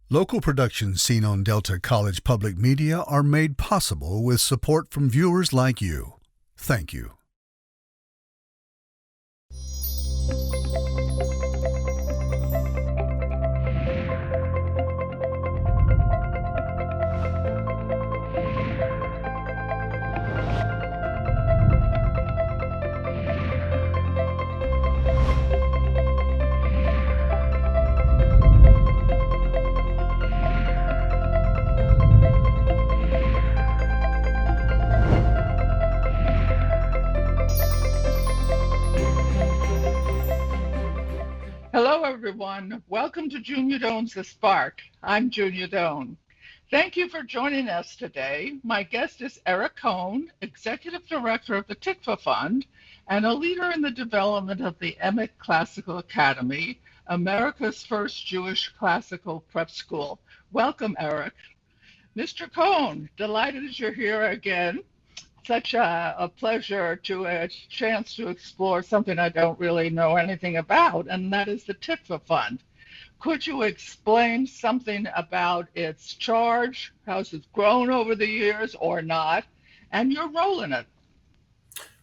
Local productions seen on Delta College Public Media are made possible with support from viewers like you. Thank you. Hello, everyone. Welcome to Junia Doan's The Spark. I'm Junia Doan. Thank you for joining us today. My guest is Eric Cohen, Executive Director of the Tikvah Fund and a leader in the development of the Emic Classical Academy, America's first Jewish classical prep school. Welcome, Eric. Mr. Cohen, delighted that you're here again. Such a pleasure to a chance to explore something I don't really know anything about, and that is the Tikvah Fund. Could you explain something about its charge, how it's grown over the years or not, and your role in it?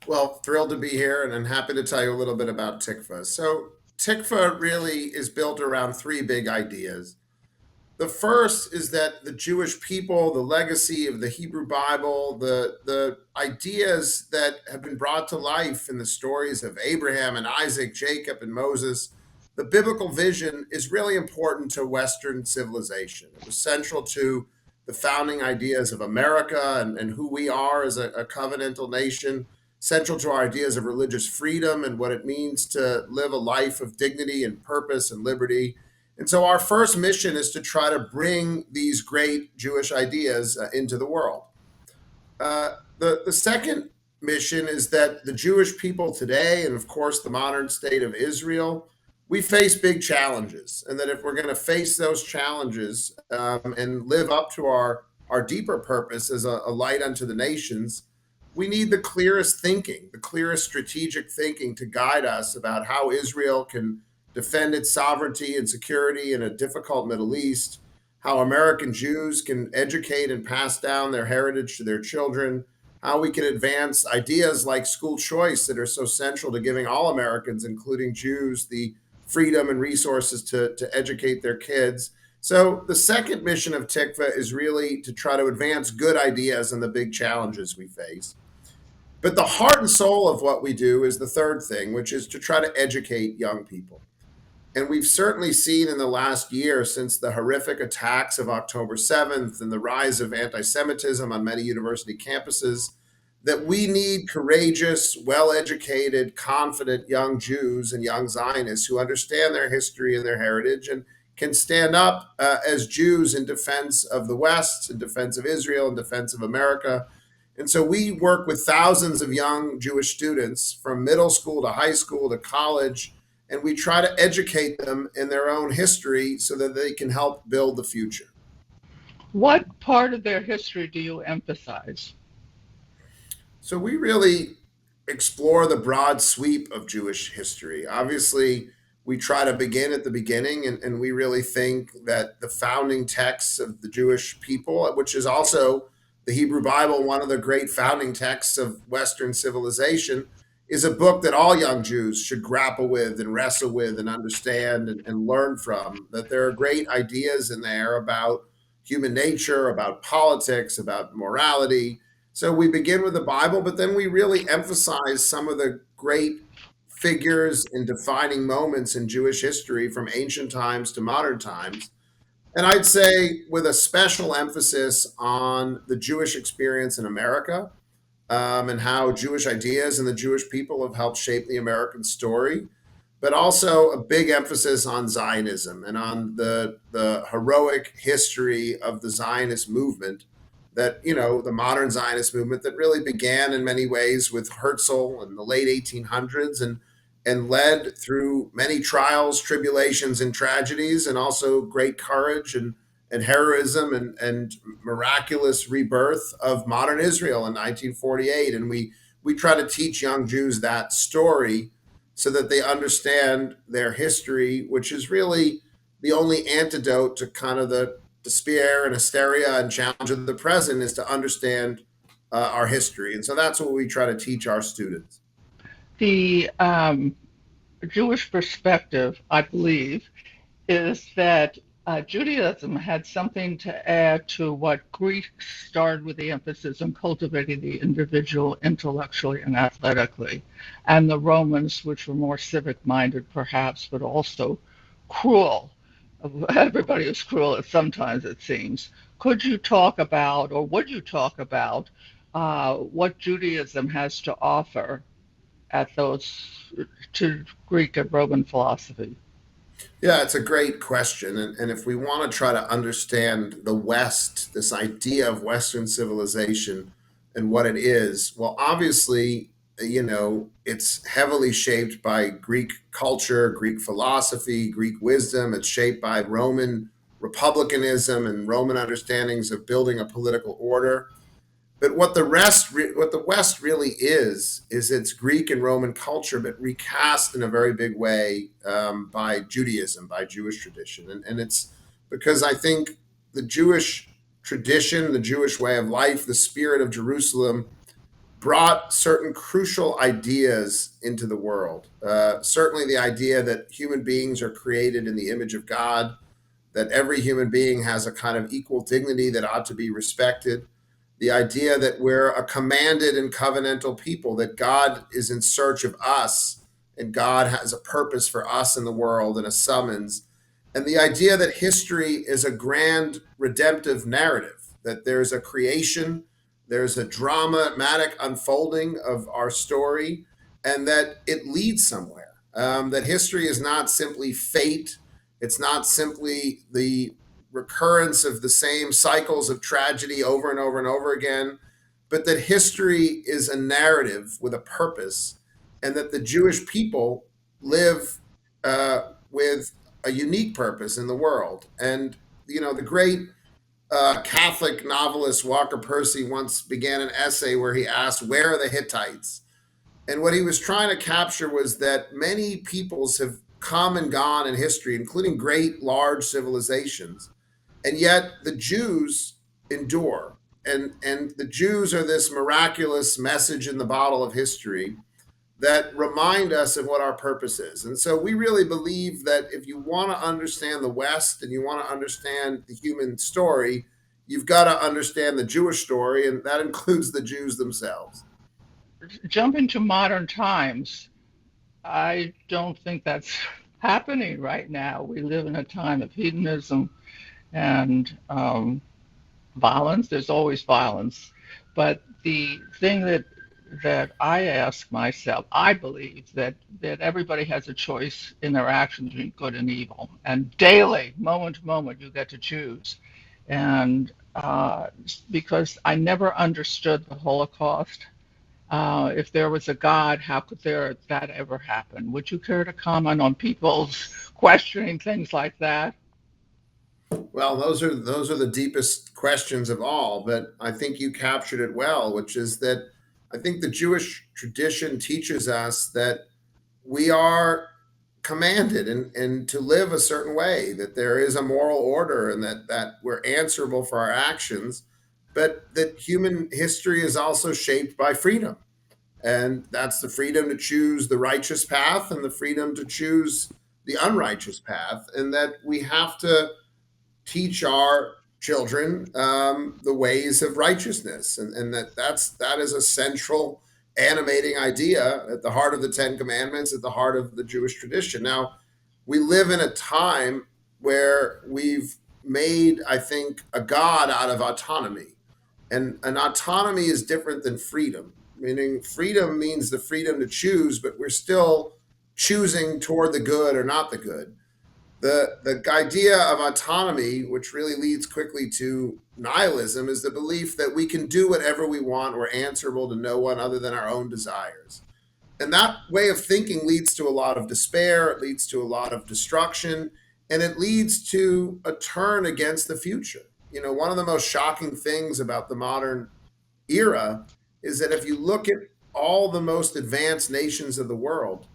Well, thrilled to be here, and I'm happy to tell you a little bit about Tikvah. So, Tikvah really is built around three big ideas. The first is that the Jewish people, the legacy of the Hebrew Bible, the ideas that have been brought to life in the stories of Abraham and Isaac, Jacob and Moses, the biblical vision is really important to Western civilization. It was central to the founding ideas of America and who we are as a covenantal nation, central to our ideas of religious freedom and what it means to live a life of dignity and purpose and liberty. And so our first mission is to try to bring these great Jewish ideas into the world. The second mission is that the Jewish people today, and of course the modern state of Israel, we face big challenges. And that if we're going to face those challenges and live up to our deeper purpose as a light unto the nations, we need the clearest thinking, the clearest strategic thinking to guide us about how Israel can defend its sovereignty and security in a difficult Middle East, how American Jews can educate and pass down their heritage to their children, how we can advance ideas like school choice that are so central to giving all Americans, including Jews, the freedom and resources to educate their kids. So the second mission of Tikvah is really to try to advance good ideas and the big challenges we face. But the heart and soul of what we do is the third thing, which is to try to educate young people. And we've certainly seen in the last year, since the horrific attacks of October 7th and the rise of anti-Semitism on many university campuses, that we need courageous, well-educated, confident young Jews and young Zionists who understand their history and their heritage and can stand up as Jews in defense of the West, in defense of Israel, in defense of America. And so we work with thousands of young Jewish students from middle school to high school to college, and we try to educate them in their own history so that they can help build the future. What part of their history do you emphasize? So we really explore the broad sweep of Jewish history. Obviously, we try to begin at the beginning, and we really think that the founding texts of the Jewish people, which is also the Hebrew Bible, one of the great founding texts of Western civilization, is a book that all young Jews should grapple with and wrestle with and understand and learn from. That there are great ideas in there about human nature, about politics, about morality. So we begin with the Bible, but then we really emphasize some of the great figures and defining moments in Jewish history from ancient times to modern times. And I'd say with a special emphasis on the Jewish experience in America, and how Jewish ideas and the Jewish people have helped shape the American story, but also a big emphasis on Zionism and on the heroic history of the Zionist movement that, the modern Zionist movement that really began in many ways with Herzl in the late 1800s and led through many trials, tribulations, and tragedies, and also great courage and heroism and miraculous rebirth of modern Israel in 1948. And we try to teach young Jews that story so that they understand their history, which is really the only antidote to kind of the despair and hysteria and challenge of the present is to understand our history. And so that's what we try to teach our students. The Jewish perspective, I believe, is that Judaism had something to add to what Greeks started with the emphasis on cultivating the individual intellectually and athletically, and the Romans, which were more civic minded perhaps, but also cruel. Everybody is cruel at sometimes, it seems. Could you talk about, or would you talk about, what Judaism has to offer at those to Greek and Roman philosophy? Yeah, it's a great question. And if we want to try to understand the West, this idea of Western civilization and what it is, well, obviously, it's heavily shaped by Greek culture, Greek philosophy, Greek wisdom. It's shaped by Roman republicanism and Roman understandings of building a political order. But what the West really is it's Greek and Roman culture, but recast in a very big way by Judaism, by Jewish tradition, and it's because I think the Jewish tradition, the Jewish way of life, the spirit of Jerusalem brought certain crucial ideas into the world. Certainly, the idea that human beings are created in the image of God, that every human being has a kind of equal dignity that ought to be respected, the idea that we're a commanded and covenantal people, that God is in search of us and God has a purpose for us in the world and a summons, and the idea that history is a grand redemptive narrative, that there's a creation, there's a dramatic unfolding of our story, and that it leads somewhere. That history is not simply fate, it's not simply the recurrence of the same cycles of tragedy over and over and over again, but that history is a narrative with a purpose, and that the Jewish people live with a unique purpose in the world. And, the great Catholic novelist Walker Percy once began an essay where he asked, "Where are the Hittites?" And what he was trying to capture was that many peoples have come and gone in history, including great large civilizations, and yet the Jews endure. And the Jews are this miraculous message in the bottle of history that remind us of what our purpose is. And so we really believe that if you want to understand the West and you want to understand the human story, you've got to understand the Jewish story, and that includes the Jews themselves. Jumping to modern times, I don't think that's happening right now. We live in a time of hedonism and violence. There's always violence, but the thing that I ask myself, I believe that everybody has a choice in their actions between good and evil, and daily, moment to moment, you get to choose. And because I never understood the Holocaust, if there was a God, how could that ever happen? Would you care to comment on people's questioning things like that? Well, those are the deepest questions of all, but I think you captured it well, which is that I think the Jewish tradition teaches us that we are commanded and to live a certain way, that there is a moral order and that we're answerable for our actions, but that human history is also shaped by freedom. And that's the freedom to choose the righteous path and the freedom to choose the unrighteous path, and that we have to teach our children the ways of righteousness, and that is a central animating idea at the heart of the Ten Commandments, at the heart of the Jewish tradition. Now, we live in a time where we've made, I think, a god out of autonomy, and an autonomy is different than freedom. Meaning, freedom means the freedom to choose, but we're still choosing toward the good or not the good. The idea of autonomy, which really leads quickly to nihilism, is the belief that we can do whatever we want. We're answerable to no one other than our own desires. And that way of thinking leads to a lot of despair, it leads to a lot of destruction, and it leads to a turn against the future. One of the most shocking things about the modern era is that if you look at all the most advanced nations of the world,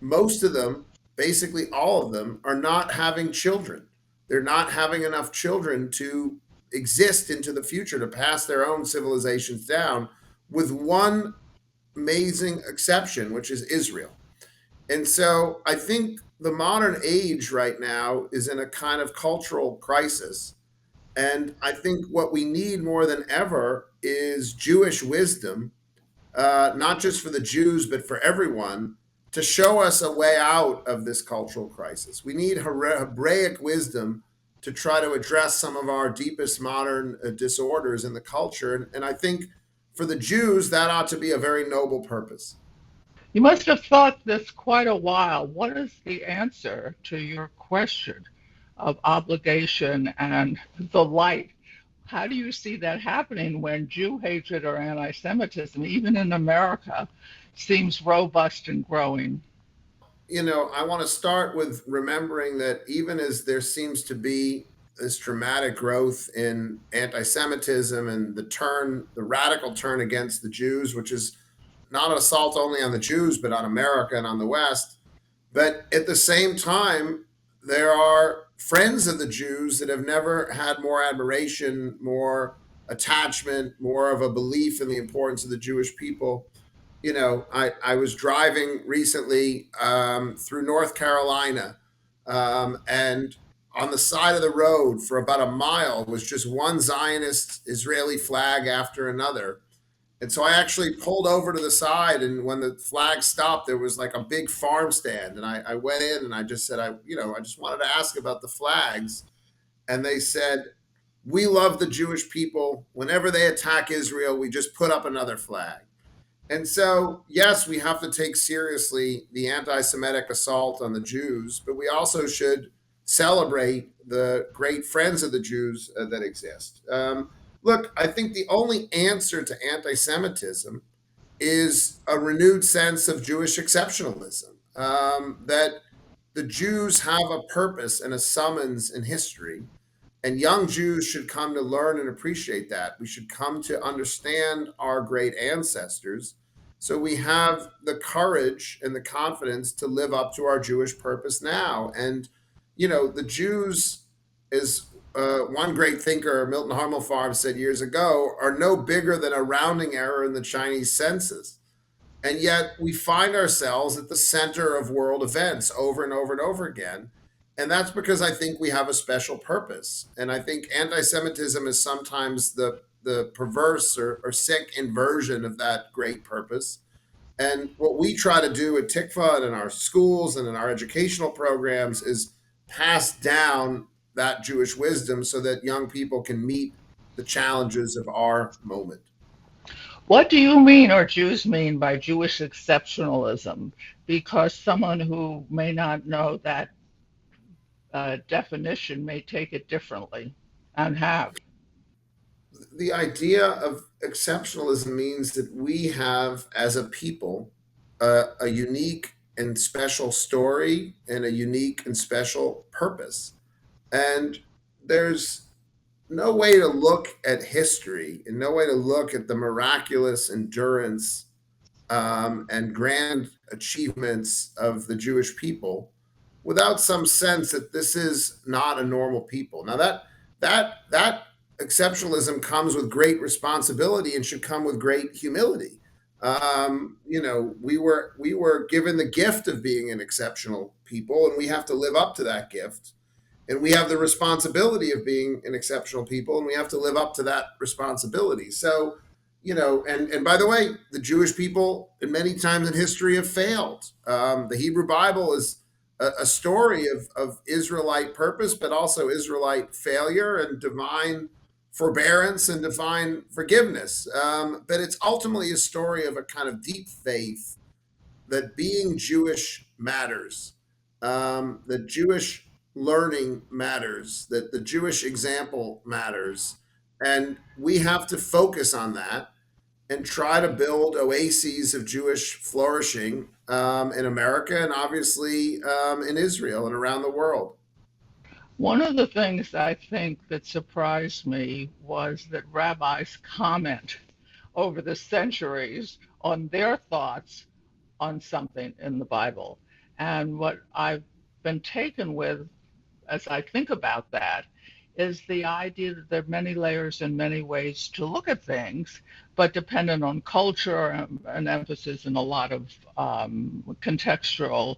most of them basically all of them, are not having children. They're not having enough children to exist into the future, to pass their own civilizations down, with one amazing exception, which is Israel. And so I think the modern age right now is in a kind of cultural crisis. And I think what we need more than ever is Jewish wisdom, not just for the Jews, but for everyone, to show us a way out of this cultural crisis. We need Hebraic wisdom to try to address some of our deepest modern disorders in the culture. And I think for the Jews, that ought to be a very noble purpose. You must have thought this quite a while. What is the answer to your question of obligation and the light? How do you see that happening when Jew hatred or anti-Semitism, even in America, seems robust and growing? I want to start with remembering that even as there seems to be this dramatic growth in anti-Semitism and the radical turn against the Jews, which is not an assault only on the Jews, but on America and on the West. But at the same time, there are friends of the Jews that have never had more admiration, more attachment, more of a belief in the importance of the Jewish people. I was driving recently through North Carolina, and on the side of the road for about a mile was just one Zionist Israeli flag after another. And so I actually pulled over to the side, and when the flag stopped, there was like a big farm stand. And I went in and I just said, I just wanted to ask about the flags. And they said, we love the Jewish people. Whenever they attack Israel, we just put up another flag. And so, yes, we have to take seriously the anti Semitic assault on the Jews, but we also should celebrate the great friends of the Jews that exist. Look, I think the only answer to anti Semitism is a renewed sense of Jewish exceptionalism, that the Jews have a purpose and a summons in history. And young Jews should come to learn and appreciate that. We should come to understand our great ancestors so we have the courage and the confidence to live up to our Jewish purpose now. And, the Jews, as one great thinker, Milton Harmelfarb, said years ago, are no bigger than a rounding error in the Chinese census. And yet we find ourselves at the center of world events over and over and over again. And that's because I think we have a special purpose. And I think anti Semitism is sometimes the perverse or sick inversion of that great purpose. And what we try to do at Tikvah and in our schools and in our educational programs is pass down that Jewish wisdom so that young people can meet the challenges of our moment. What do you mean or Jews mean by Jewish exceptionalism? Because someone who may not know that definition may take it differently and have. The idea of exceptionalism means that we have, as a people, a unique and special story and a unique and special purpose. And there's no way to look at history and no way to look at the miraculous endurance and grand achievements of the Jewish people without some sense that this is not a normal people. Now that exceptionalism comes with great responsibility and should come with great humility. We were given the gift of being an exceptional people, and we have to live up to that gift. And we have the responsibility of being an exceptional people, and we have to live up to that responsibility. So, and by the way, the Jewish people, in many times in history, have failed. The Hebrew Bible is a story of Israelite purpose, but also Israelite failure and divine forbearance and divine forgiveness. But it's ultimately a story of a kind of deep faith that being Jewish matters, that Jewish learning matters, that the Jewish example matters. And we have to focus on that and try to build oases of Jewish flourishing in America and obviously in Israel and around the world. One of the things I think that surprised me was that rabbis comment over the centuries on their thoughts on something in the Bible. And what I've been taken with as I think about that is the idea that there are many layers and many ways to look at things, but dependent on culture and emphasis in a lot of contextual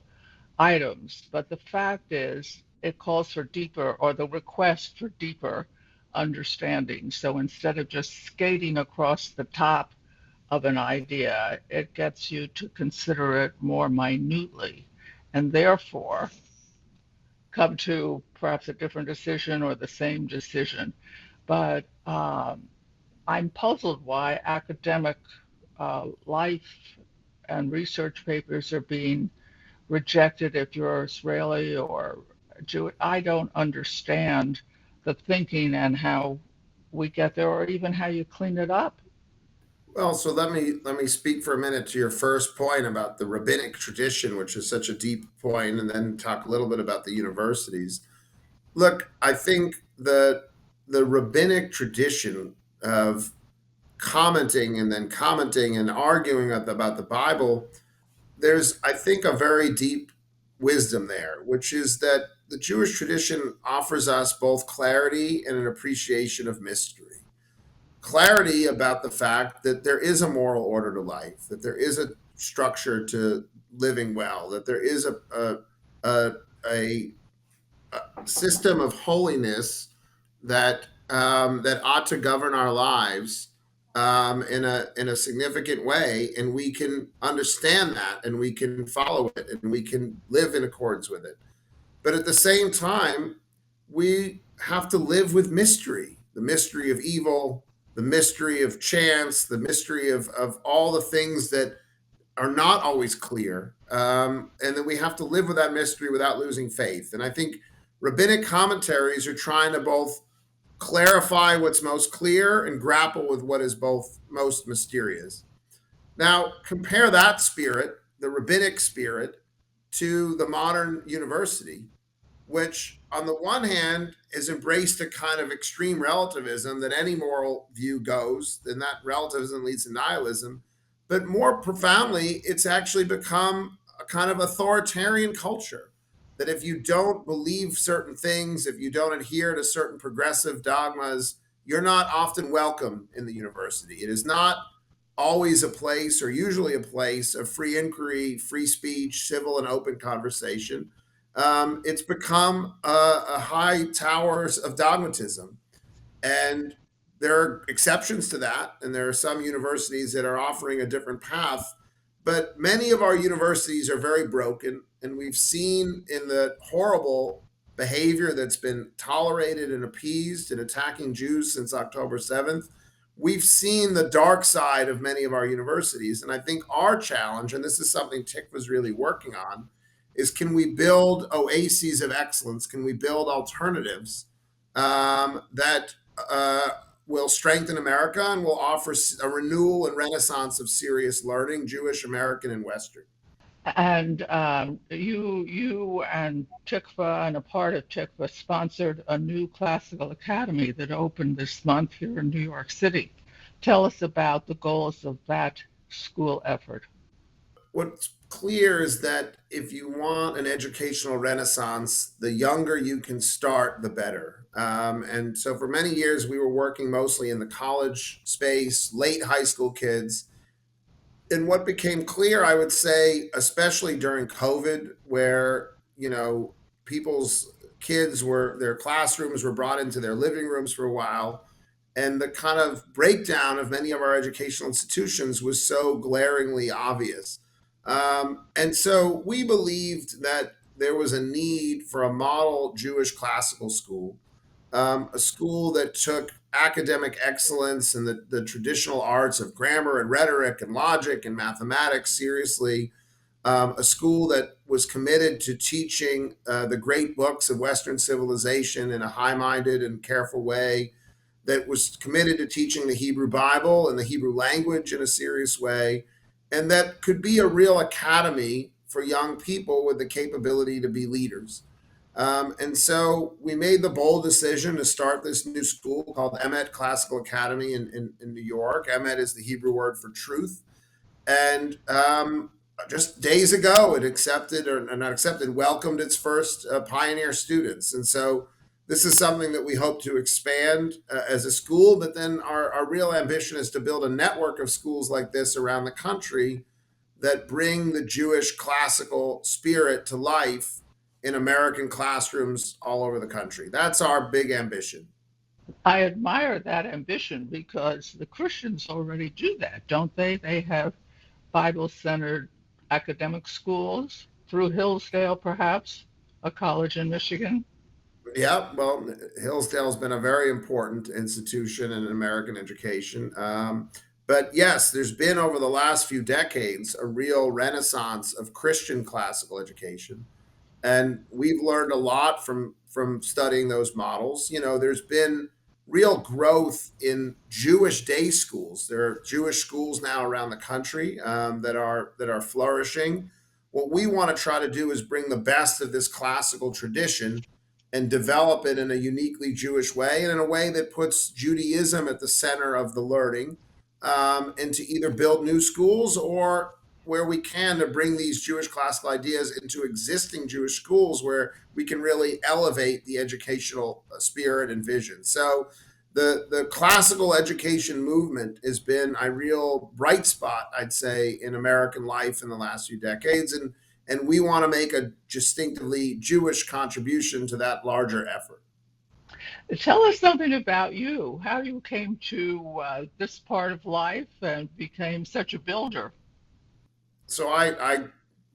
items. But the fact is, it calls for deeper, or the request for deeper understanding. So instead of just skating across the top of an idea, it gets you to consider it more minutely and therefore come to perhaps a different decision or the same decision. But I'm puzzled why academic life and research papers are being rejected if you're Israeli or Jewish. I don't understand the thinking and how we get there, or even how you clean it up. Well, so let me speak for a minute to your first point about the rabbinic tradition, which is such a deep point, and then talk a little bit about the universities. Look, I think the rabbinic tradition of commenting and then commenting and arguing about the Bible, there's, I think, a very deep wisdom there, which is that the Jewish tradition offers us both clarity and an appreciation of mystery. Clarity about the fact that there is a moral order to life, that there is a structure to living well, that there is a, a system of holiness that ought to govern our lives in a significant way, and we can understand that, and we can follow it, and we can live in accordance with it. But at the same time, we have to live with mystery, the mystery of evil, the mystery of chance, the mystery of all the things that are not always clear, and that we have to live with that mystery without losing faith. And I think rabbinic commentaries are trying to both clarify what's most clear and grapple with what is both most mysterious. Now, compare that spirit, the rabbinic spirit, to the modern university, which, on the one hand, has embraced a kind of extreme relativism that any moral view goes, then that relativism leads to nihilism. But more profoundly, it's actually become a kind of authoritarian culture. That if you don't believe certain things, if you don't adhere to certain progressive dogmas, you're not often welcome in the university. It is not always a place, or usually a place, of free inquiry, free speech, civil and open conversation. It's become a high towers of dogmatism. And there are exceptions to that, and there are some universities that are offering a different path. But many of our universities are very broken, and we've seen in the horrible behavior that's been tolerated and appeased in attacking Jews since October 7th. We've seen the dark side of many of our universities. And I think our challenge, and this is something Tikvah is really working on, is can we build oases of excellence? Can we build alternatives that will strengthen America and will offer a renewal and renaissance of serious learning, Jewish, American, and Western? And you and Tikvah and a part of Tikvah sponsored a new classical academy that opened this month here in New York City. Tell us about the goals of that school effort. What's clear is that if you want an educational renaissance, the younger you can start, the better. And so for many years, we were working mostly in the college space, late high school kids. And what became clear, I would say, especially during COVID, where, people's kids were, their classrooms were brought into their living rooms for a while, and the kind of breakdown of many of our educational institutions was so glaringly obvious. And so we believed that there was a need for a model Jewish classical school, a school that took academic excellence and the traditional arts of grammar and rhetoric and logic and mathematics seriously, a school that was committed to teaching the great books of Western civilization in a high minded and careful way, that was committed to teaching the Hebrew Bible and the Hebrew language in a serious way, and that could be a real academy for young people with the capability to be leaders. And so we made the bold decision to start this new school called Emet Classical Academy in New York. Emet is the Hebrew word for truth. And just days ago, it accepted, or not accepted, welcomed its first pioneer students. And so this is something that we hope to expand as a school, but then our real ambition is to build a network of schools like this around the country that bring the Jewish classical spirit to life in American classrooms all over the country. That's our big ambition. I admire that ambition because the Christians already do that, don't they? They have Bible centered academic schools through Hillsdale, perhaps, a college in Michigan. Yeah, well, Hillsdale's been a very important institution in American education. But yes, there's been over the last few decades a real renaissance of Christian classical education, and we've learned a lot from studying those models. There's been real growth in Jewish day schools. There are Jewish schools now around the country that are flourishing. What we want to try to do is bring the best of this classical tradition and develop it in a uniquely Jewish way, and in a way that puts Judaism at the center of the learning, and to either build new schools or, where we can, to bring these Jewish classical ideas into existing Jewish schools where we can really elevate the educational spirit and vision. So the classical education movement has been a real bright spot, I'd say, in American life in the last few decades, and we want to make a distinctively Jewish contribution to that larger effort. Tell us something about you, how you came to this part of life and became such a builder. So I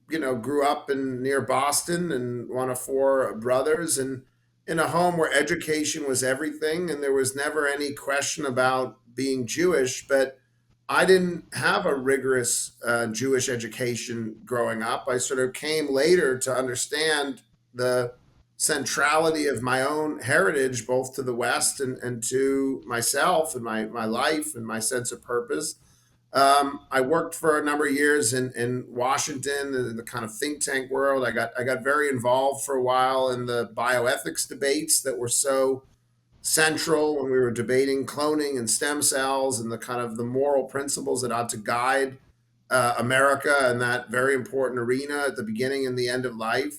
grew up in near Boston, and one of four brothers, and in a home where education was everything, and there was never any question about being Jewish. But I didn't have a rigorous Jewish education growing up. I sort of came later to understand the centrality of my own heritage, both to the West and to myself and my life and my sense of purpose. I worked for a number of years in Washington in the kind of think tank world. I got very involved for a while in the bioethics debates that were so central when we were debating cloning and stem cells, and the kind of the moral principles that ought to guide America in that very important arena at the beginning and the end of life.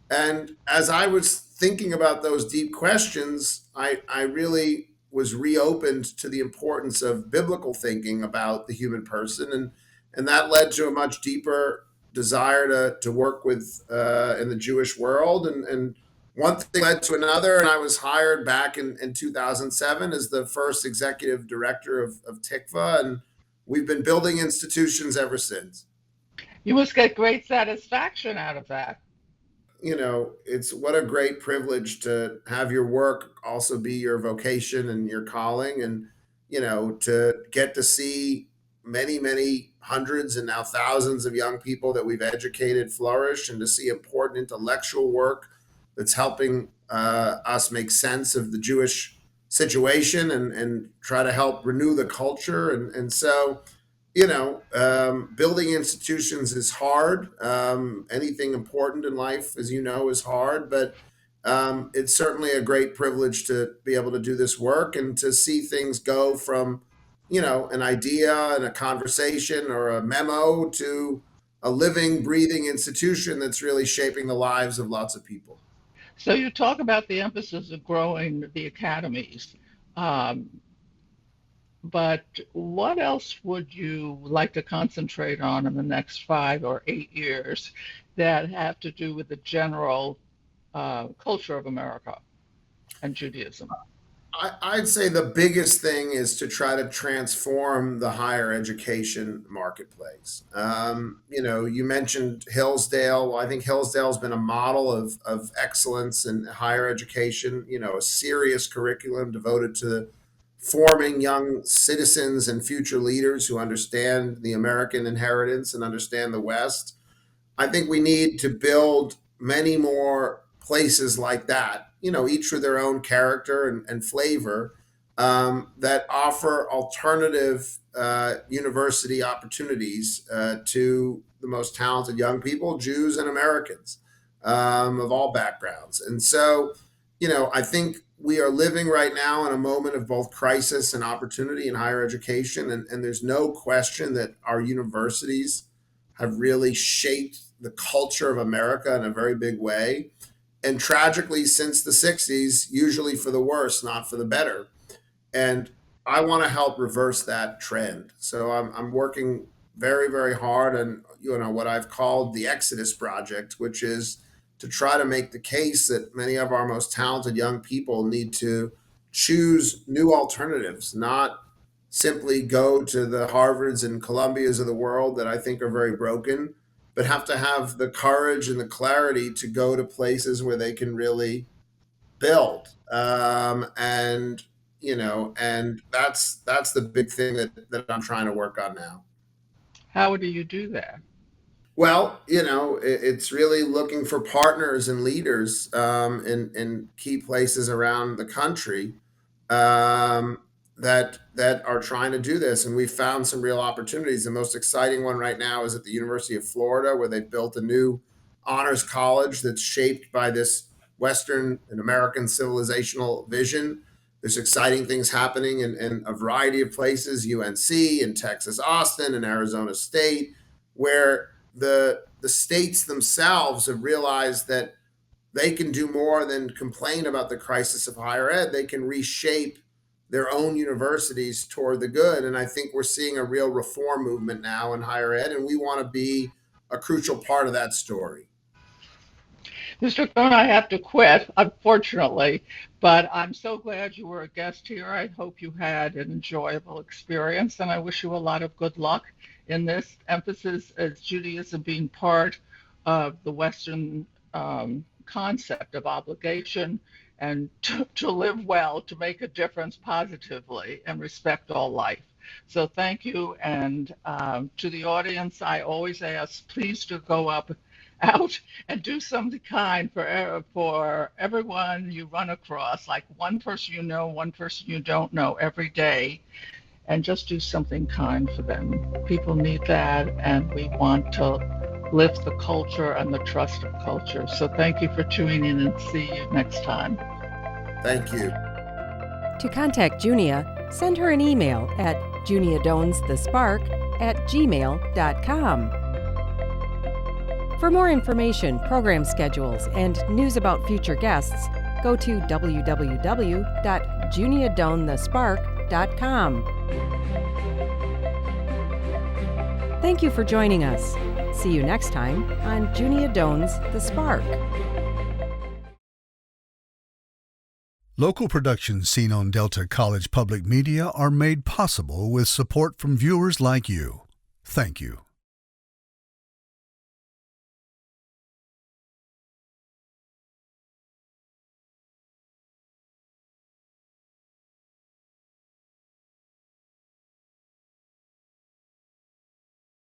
And as I was thinking about those deep questions, I really was reopened to the importance of biblical thinking about the human person. And that led to a much deeper desire to work with in the Jewish world. And one thing led to another. And I was hired back in 2007 as the first executive director of Tikvah. And we've been building institutions ever since. You must get great satisfaction out of that. It's what a great privilege to have your work also be your vocation and your calling, and, to get to see many, many hundreds and now thousands of young people that we've educated flourish, and to see important intellectual work that's helping us make sense of the Jewish situation, and try to help renew the culture. And so, building institutions is hard. Anything important in life, as you know, is hard, but it's certainly a great privilege to be able to do this work and to see things go from, an idea and a conversation or a memo to a living, breathing institution that's really shaping the lives of lots of people. So you talk about the emphasis of growing the academies, um, but what else would you like to concentrate on in the next 5 or 8 years that have to do with the general culture of America and Judaism? I'd say the biggest thing is to try to transform the higher education marketplace. You mentioned Hillsdale. Well, I think Hillsdale's been a model of excellence in higher education, a serious curriculum devoted to forming young citizens and future leaders who understand the American inheritance and understand the West. I think we need to build many more places like that, each with their own character and flavor, that offer alternative university opportunities to the most talented young people, Jews and Americans, of all backgrounds. And so, I think we are living right now in a moment of both crisis and opportunity in higher education. And there's no question that our universities have really shaped the culture of America in a very big way. And tragically, since the 60s, usually for the worse, not for the better. And I want to help reverse that trend. So I'm working very, very hard on what I've called the Exodus Project, which is to try to make the case that many of our most talented young people need to choose new alternatives, not simply go to the Harvards and Columbias of the world that I think are very broken, but have to have the courage and the clarity to go to places where they can really build. And that's the big thing that I'm trying to work on now. How do you do that? Well, it's really looking for partners and leaders in key places around the country um, that are trying to do this, and we've found some real opportunities. The most exciting one right now is at the University of Florida, where they've built a new honors college that's shaped by this Western and American civilizational vision. There's exciting things happening in a variety of places, UNC and Texas Austin and Arizona State, where the states themselves have realized that they can do more than complain about the crisis of higher ed. They can reshape their own universities toward the good. And I think we're seeing a real reform movement now in higher ed, and we want to be a crucial part of that story. Mr. Cohen, I have to quit, unfortunately, but I'm so glad you were a guest here. I hope you had an enjoyable experience, and I wish you a lot of good luck in this emphasis as Judaism being part of the Western concept of obligation and to live well, to make a difference positively and respect all life. So thank you. And to the audience, I always ask, please to go out and do something kind for everyone you run across, like one person you know, one person you don't know every day, and just do something kind for them. People need that, and we want to lift the culture and the trust of culture. So thank you for tuning in, and see you next time. Thank you. To contact Junia, send her an email at juniadonsthespark@gmail.com. For more information, program schedules, and news about future guests, go to www.juniadonthespark.com. Thank you for joining us. See you next time on Junia Doan's The Spark. Local productions seen on Delta College Public Media are made possible with support from viewers like you. Thank you.